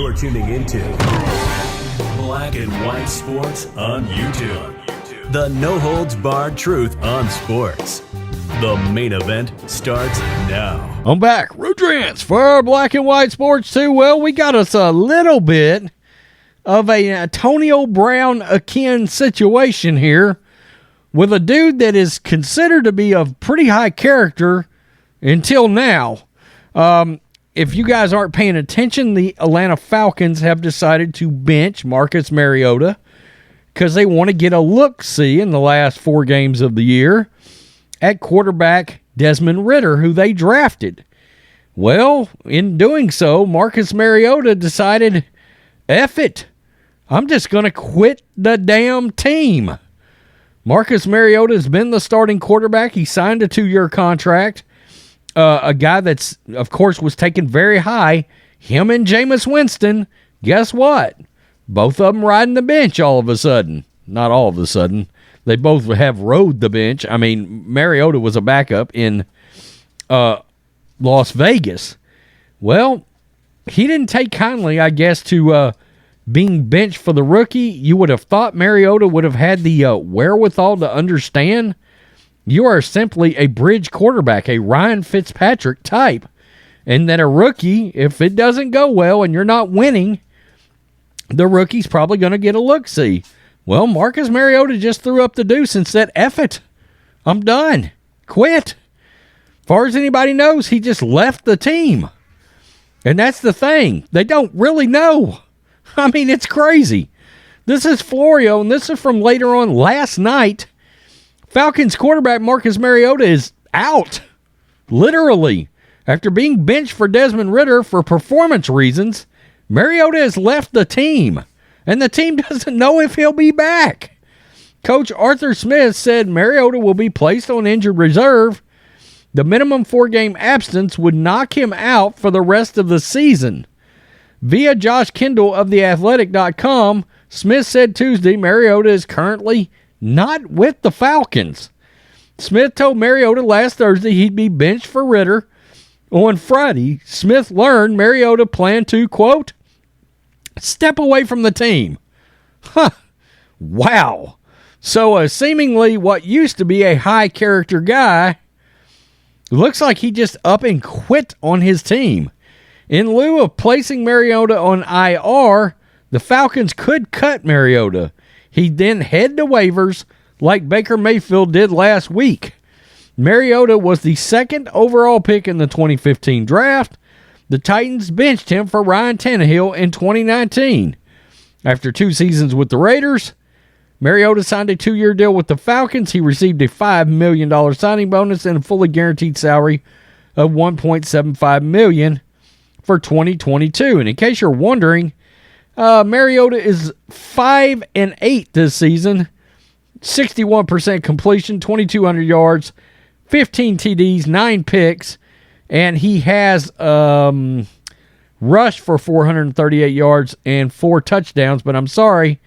You're tuning into Black and White Sports on YouTube. The no-holds-barred truth on sports. The main event starts now. I'm back. Rudrance for Black and White Sports 2. Well, we got us a little bit of a Antonio Brown-akin situation here with a dude that is considered to be of pretty high character until now. If you guys aren't paying attention, the Atlanta Falcons have decided to bench Marcus Mariota because they want to get a look-see in the last 4 games of the year at quarterback Desmond Ridder, who they drafted. Well, in doing so, Marcus Mariota decided, F it, I'm just going to quit the damn team. Marcus Mariota has been the starting quarterback. He signed a 2-year contract. A guy that's, of course, was taken very high. Him and Jameis Winston, guess what? Both of them riding the bench all of a sudden. Not all of a sudden. They both have rode the bench. I mean, Mariota was a backup in Las Vegas. Well, he didn't take kindly, I guess, to being benched for the rookie. You would have thought Mariota would have had the wherewithal to understand you are simply a bridge quarterback, a Ryan Fitzpatrick type, and that a rookie, if it doesn't go well and you're not winning, the rookie's probably going to get a look-see. Well, Marcus Mariota just threw up the deuce and said, F it, I'm done, quit. As far as anybody knows, he just left the team. And that's the thing. They don't really know. I mean, it's crazy. This is Florio, and this is from later on last night. Falcons quarterback Marcus Mariota is out, literally. After being benched for Desmond Ridder for performance reasons, Mariota has left the team, and the team doesn't know if he'll be back. Coach Arthur Smith said Mariota will be placed on injured reserve. The minimum 4-game absence would knock him out for the rest of the season. Via Josh Kendall of theathletic.com, Smith said Tuesday Mariota is currently not with the Falcons. Smith told Mariota last Thursday he'd be benched for Ridder. On Friday, Smith learned Mariota planned to, quote, step away from the team. Huh. Wow. So seemingly what used to be a high-character guy looks like he just up and quit on his team. In lieu of placing Mariota on IR, the Falcons could cut Mariota. He'd then head to waivers like Baker Mayfield did last week. Mariota was the 2nd overall pick in the 2015 draft. The Titans benched him for Ryan Tannehill in 2019. After 2 seasons with the Raiders, Mariota signed a 2-year deal with the Falcons. He received a $5 million signing bonus and a fully guaranteed salary of $1.75 million for 2022. And in case you're wondering, Mariota is 5-8 this season, 61% completion, 2,200 yards, 15 TDs, 9 picks, and he has rushed for 438 yards and 4 touchdowns. But I'm sorry,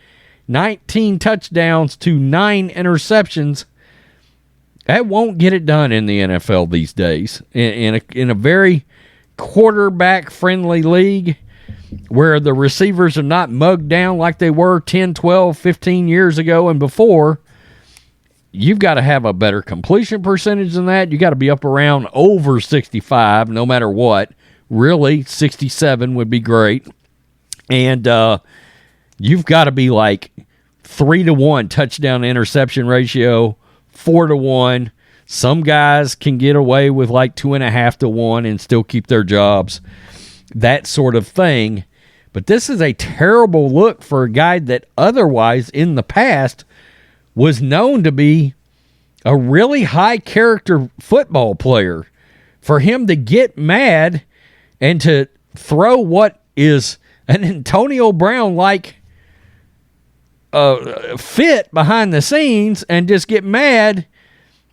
19 touchdowns to 9 interceptions. That won't get it done in the NFL these days. In a very quarterback-friendly league, where the receivers are not mugged down like they were 10, 12, 15 years ago and before, you've got to have a better completion percentage than that. You got to be up around over 65 no matter what. Really, 67 would be great. And you've got to be like 3-to-1 touchdown interception ratio, 4-to-1. Some guys can get away with like 2.5-to-1 and still keep their jobs. That sort of thing. But this is a terrible look for a guy that otherwise in the past was known to be a really high character football player. For him to get mad and to throw what is an Antonio Brown like fit behind the scenes and just get mad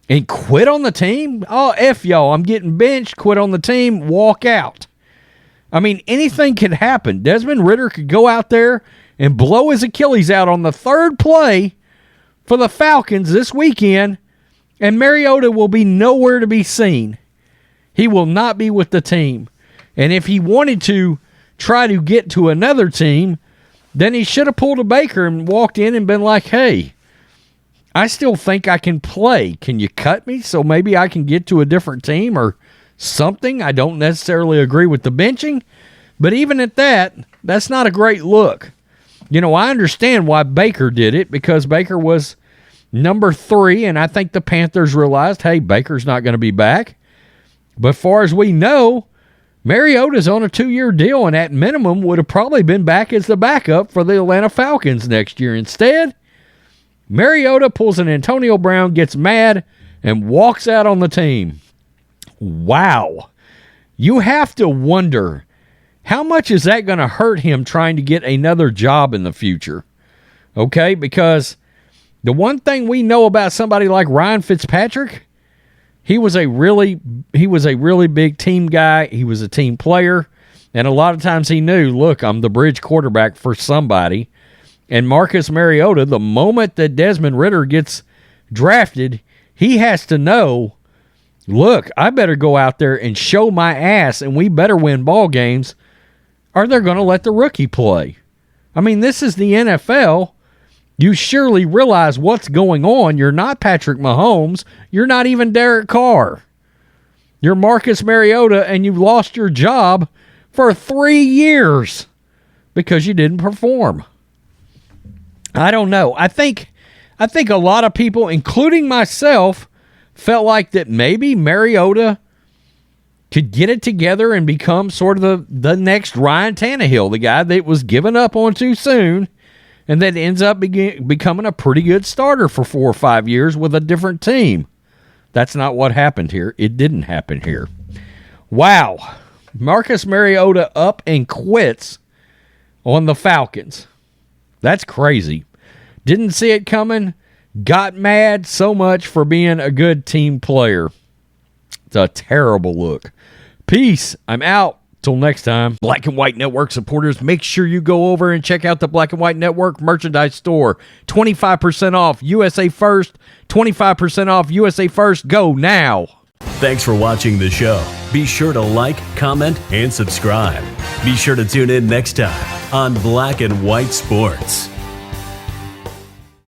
and quit on the team. Oh, F y'all, I'm getting benched, quit on the team, walk out. I mean, anything could happen. Desmond Ridder could go out there and blow his Achilles out on the 3rd play for the Falcons this weekend, and Mariota will be nowhere to be seen. He will not be with the team. And if he wanted to try to get to another team, then he should have pulled a Baker and walked in and been like, hey, I still think I can play. Can you cut me so maybe I can get to a different team or something? I don't necessarily agree with the benching, but even at that, that's not a great look. You know, I understand why Baker did it, because Baker was number 3, and I think the Panthers realized, hey, Baker's not going to be back. But as far as we know, Mariota's on a 2-year deal, and at minimum would have probably been back as the backup for the Atlanta Falcons next year. Instead, Mariota pulls an Antonio Brown, gets mad, and walks out on the team. Wow. You have to wonder, how much is that going to hurt him trying to get another job in the future? Okay, because the one thing we know about somebody like Ryan Fitzpatrick, he was a really big team guy. He was a team player, and a lot of times he knew, look, I'm the bridge quarterback for somebody. And Marcus Mariota, the moment that Desmond Ridder gets drafted, he has to know, look, I better go out there and show my ass, and we better win ball games, or they're going to let the rookie play. I mean, this is the NFL. You surely realize what's going on. You're not Patrick Mahomes. You're not even Derek Carr. You're Marcus Mariota, and you've lost your job for 3 years because you didn't perform. I don't know. I think a lot of people, including myself, felt like that maybe Mariota could get it together and become sort of the next Ryan Tannehill, the guy that was given up on too soon, and that ends up becoming a pretty good starter for 4 or 5 years with a different team. That's not what happened here. It didn't happen here. Wow. Marcus Mariota up and quits on the Falcons. That's crazy. Didn't see it coming. Got mad so much for being a good team player. It's a terrible look. Peace. I'm out. Till next time. Black and White Network supporters, make sure you go over and check out the Black and White Network merchandise store. 25% off USA First. 25% off USA First. Go now. Thanks for watching the show. Be sure to like, comment, and subscribe. Be sure to tune in next time on Black and White Sports.